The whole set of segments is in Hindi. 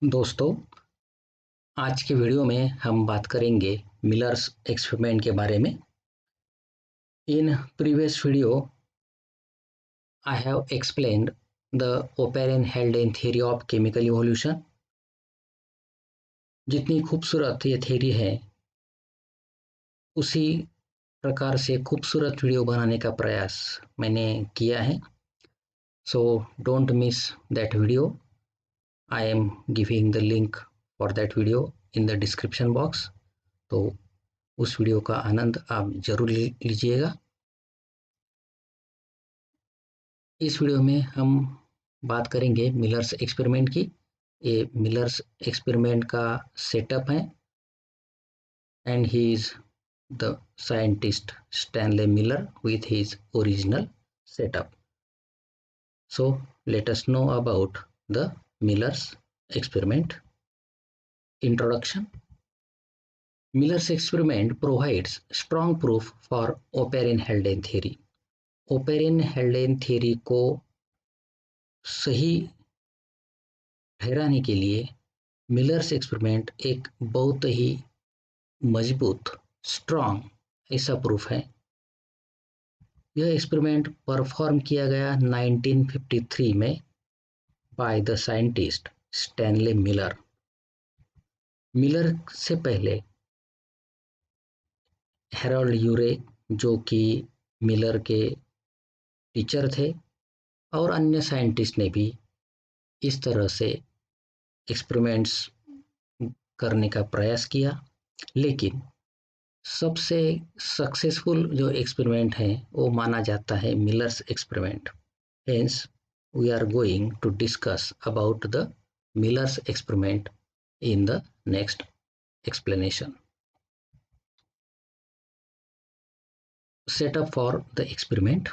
दोस्तों, आज के वीडियो में हम बात करेंगे मिलर्स एक्सपेरिमेंट के बारे में। In previous video I have explained the ओपेरन-हेल्डेन theory of chemical evolution. जितनी खूबसूरत ये थ्योरी है, उसी प्रकार से खूबसूरत वीडियो बनाने का प्रयास मैंने किया है। So don't miss that video. I am giving the link for that video in the description box. तो उस वीडियो का आनंद आप जरूर लीजिएगा। इस वीडियो में हम बात करेंगे मिलर्स एक्सपेरिमेंट की। ये मिलर्स एक्सपेरिमेंट का सेटअप है and he is the scientist Stanley Miller with his original setup. So let us know about the Miller's experiment. Introduction. Miller's experiment provides strong proof for O'Parin-Haldane theory. O'Parin-Haldane theory को सही ठहराने के लिए मिलर्स एक्सपेरिमेंट एक बहुत ही मजबूत स्ट्रॉन्ग ऐसा प्रूफ है। यह एक्सपेरिमेंट परफॉर्म किया गया 1953 में by the scientist Stanley Miller. Miller से पहले हैरोल्ड यूरे, जो कि मिलर के टीचर थे, और अन्य साइंटिस्ट ने भी इस तरह से एक्सपेरिमेंट्स करने का प्रयास किया, लेकिन सबसे सक्सेसफुल जो एक्सपेरिमेंट है वो माना जाता है Miller's experiment. Hence we are going to discuss about the Miller's experiment in the next explanation. Setup for the experiment.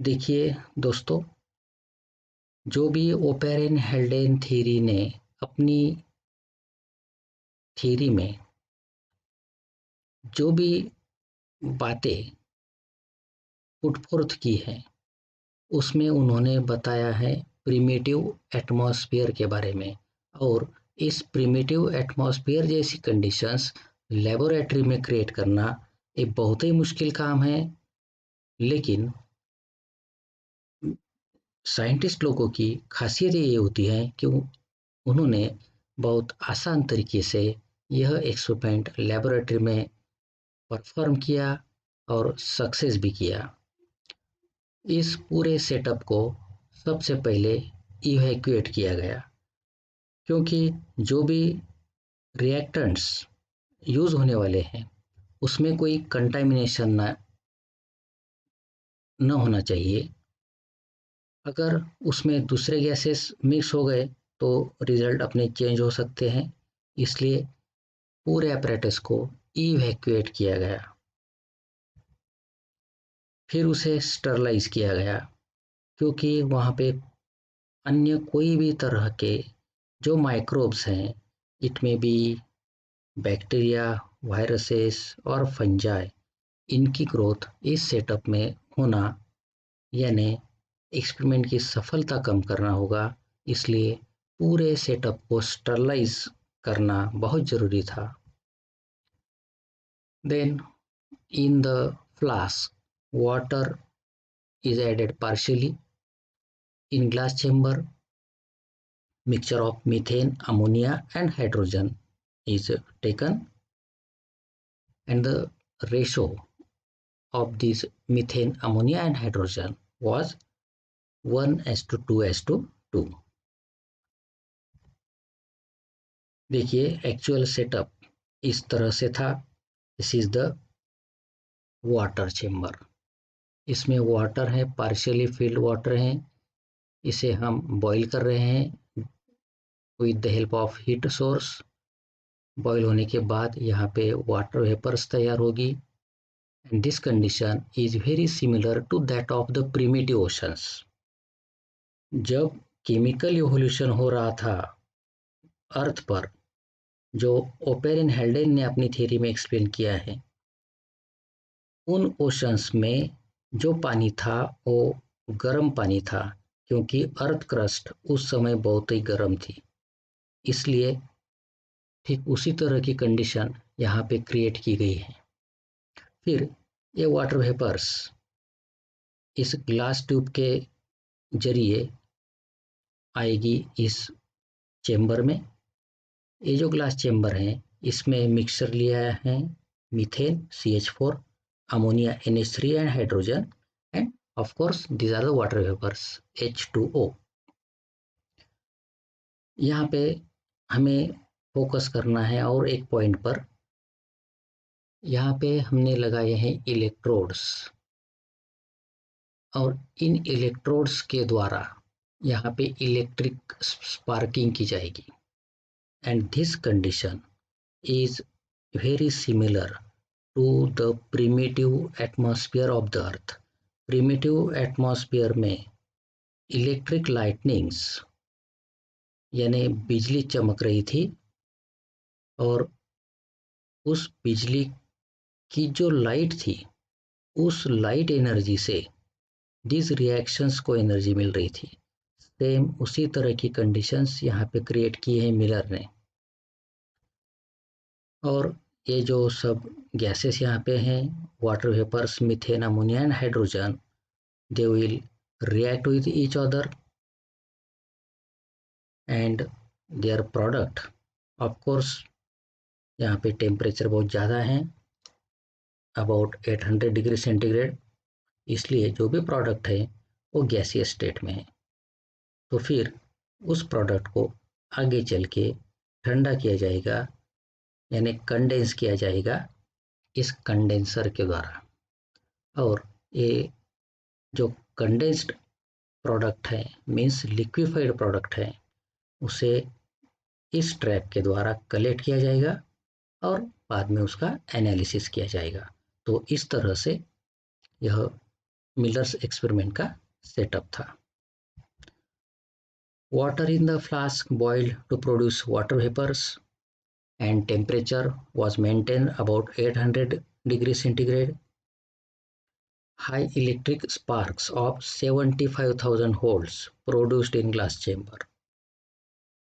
देखिए दोस्तों, जो भी ओपेरन-हेल्डेन थ्योरी ने अपनी थ्योरी में जो भी बातें पुट फोर्थ की है, उसमें उन्होंने बताया है प्रिमिटिव एटमॉस्फेयर के बारे में। और इस प्रिमिटिव एटमॉस्फेयर जैसी कंडीशंस लेबोरेटरी में क्रिएट करना एक बहुत ही मुश्किल काम है, लेकिन साइंटिस्ट लोगों की खासियत ये होती है कि उन्होंने बहुत आसान तरीके से यह एक्सपेरिमेंट लेबोरेटरी में परफॉर्म किया और सक्सेस भी किया। इस पूरे सेटअप को सबसे पहले इवैक्यूएट किया गया, क्योंकि जो भी रिएक्टेंट्स यूज होने वाले हैं उसमें कोई कंटामिनेशन न होना चाहिए। अगर उसमें दूसरे गैसेस मिक्स हो गए तो रिजल्ट अपने चेंज हो सकते हैं, इसलिए पूरे अपैरेटस को इवैक्यूएट किया गया। फिर उसे स्टरलाइज किया गया, क्योंकि वहाँ पे अन्य कोई भी तरह के जो माइक्रोब्स हैं, इट में बी बैक्टीरिया, वायरसेस और फंजाई, इनकी ग्रोथ इस सेटअप में होना यानी एक्सपेरिमेंट की सफलता कम करना होगा, इसलिए पूरे सेटअप को स्टरलाइज करना बहुत ज़रूरी था। Then in the flask water is added partially. In glass chamber, mixture of methane, ammonia and hydrogen is taken, and the ratio of this methane, ammonia and hydrogen was 1:2:2। देखिए एक्चुअल सेटअप इस तरह से था। This is the water chamber. इसमें वाटर है, पार्शियली फिल्ड वाटर है। इसे हम बॉईल कर रहे हैं with the help of heat source. Boil होने के बाद यहाँ पे वाटर वेपर्स तैयार होगी, and this condition is very similar to that of the primitive oceans. जब केमिकल इवोल्यूशन हो रहा था अर्थ पर, जो ओपेरन-हेल्डेन ने अपनी थ्योरी में एक्सप्लेन किया है, उन ओशंस में जो पानी था वो गर्म पानी था, क्योंकि अर्थ क्रस्ट उस समय बहुत ही गर्म थी, इसलिए ठीक उसी तरह की कंडीशन यहाँ पे क्रिएट की गई है। फिर ये वाटर वेपर्स इस ग्लास ट्यूब के जरिए आएगी इस चेम्बर में। ये जो ग्लास चेम्बर है इसमें मिक्सचर लिया है methane CH4, ammonia NH3 and hydrogen, and of course these are the water vapours H2O। यहाँ पे हमें फोकस करना है और एक पॉइंट पर। यहाँ पे हमने लगाए हैं इलेक्ट्रोड्स, और इन इलेक्ट्रोड्स के द्वारा यहाँ पे इलेक्ट्रिक स्पार्किंग की जाएगी, and this condition is very similar to the primitive atmosphere of the earth. Primitive atmosphere में इलेक्ट्रिक लाइटनिंग्स यानी बिजली चमक रही थी, और उस बिजली की जो लाइट थी उस लाइट एनर्जी से दिस रिएक्शंस को एनर्जी मिल रही थी। सेम उसी तरह की कंडीशंस यहाँ पे क्रिएट की है मिलर ने। और ये जो सब गैसेस यहाँ पे हैं, water vapours, methane, ammonia and hydrogen, they will react with each other and their product, of course यहाँ पे टेम्परेचर बहुत ज़्यादा है, अबाउट 800 डिग्री सेंटीग्रेड, इसलिए जो भी प्रोडक्ट है वो गैसीय स्टेट में है। तो फिर उस प्रोडक्ट को आगे चल के ठंडा किया जाएगा, यानी कंडेंस किया जाएगा इस कंडेंसर के द्वारा। और ये जो कंडेंस्ड प्रोडक्ट है मीन्स लिक्विफाइड प्रोडक्ट है, उसे इस ट्रैप के द्वारा कलेक्ट किया जाएगा और बाद में उसका एनालिसिस किया जाएगा। तो इस तरह से यह मिलर्स एक्सपेरिमेंट का सेटअप था। Water in the flask boiled to produce water vapors, and temperature was maintained about 800 degrees centigrade. High electric sparks of 75,000 volts produced in glass chamber.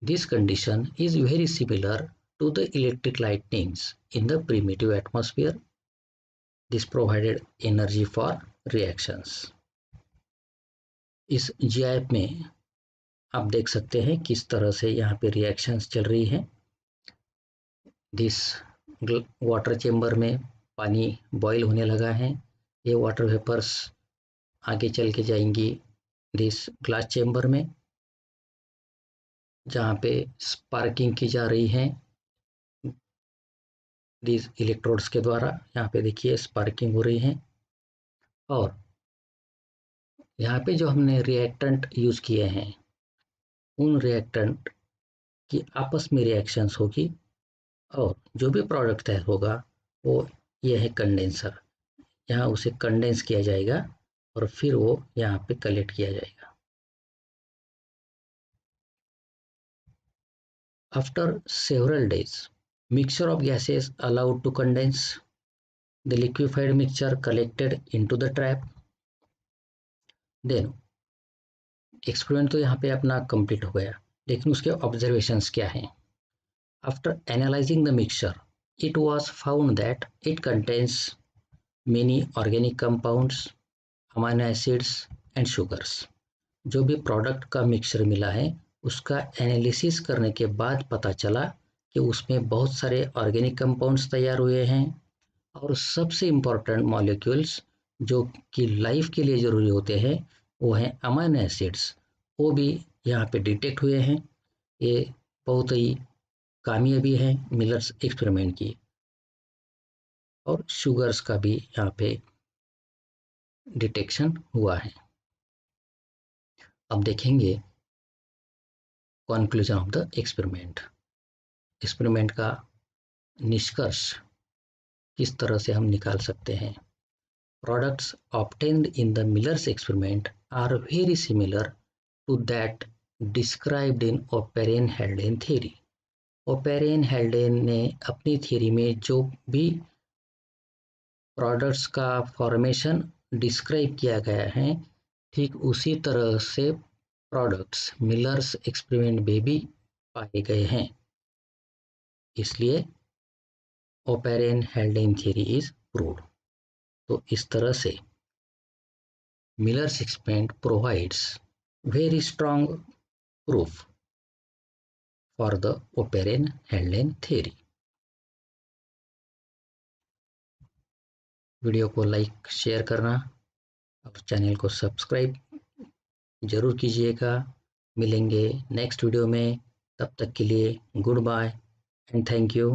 This condition is very similar to the electric lightnings in the primitive atmosphere. This provided energy for reactions. इस GIF में आप देख सकते हैं किस तरह से यहाँ पे रिएक्शंस चल रही हैं। दिस वाटर चेम्बर में पानी बॉईल होने लगा है, ये वाटर वेपर्स आगे चल के जाएंगी दिस ग्लास चेम्बर में, जहाँ पे स्पार्किंग की जा रही है दिस इलेक्ट्रोड्स के द्वारा। यहाँ पे देखिए स्पार्किंग हो रही है, और यहाँ पे जो हमने रिएक्टेंट यूज़ किए हैं उन रिएक्टेंट की आपस में रिएक्शंस होगी, और जो भी प्रोडक्ट तैयार होगा वो ये है कंडेंसर। यहाँ उसे कंडेंस किया जाएगा और फिर वो यहाँ पे कलेक्ट किया जाएगा। After several days mixture of gases allowed to condense, the liquefied mixture collected into the trap. Then experiment तो यहाँ पे अपना कंप्लीट हो गया, लेकिन उसके ऑब्जर्वेशंस क्या हैं। After analysing the mixture it was found that it contains many organic compounds, amino acids and sugars. जो भी प्रोडक्ट का मिक्सचर मिला है उसका एनालिसिस करने के बाद पता चला कि उसमें बहुत सारे ऑर्गेनिक कंपाउंड्स तैयार हुए हैं, और सबसे इम्पोर्टेंट मॉलिक्यूल्स जो कि लाइफ के लिए ज़रूरी होते हैं वो हैं अमाइनो एसिड्स, वो भी यहाँ पे डिटेक्ट हुए हैं। ये बहुत ही कामयाबी है मिलर्स एक्सपेरिमेंट की, और शुगर्स का भी यहाँ पे डिटेक्शन हुआ है। अब देखेंगे conclusion of the experiment. Experiment का निष्कर्ष किस तरह से हम निकाल सकते हैं। Products obtained in the Miller's experiment are very similar to that described in Oparin Haldane theory. Oparin Haldane ने अपनी थ्योरी में जो भी प्रोडक्ट्स का फॉर्मेशन डिस्क्राइब किया गया है ठीक उसी तरह से प्रोडक्ट्स मिलर्स एक्सपेरिमेंट में भी पाए गए हैं, इसलिए Oparin Haldane theory is proved. तो इस तरह से Miller's experiment provides very strong proof for the Oparin Haldane theory. Video को लाइक शेयर करना और चैनल को सब्सक्राइब जरूर कीजिएगा। मिलेंगे नेक्स्ट वीडियो में, तब तक के लिए goodbye and thank you.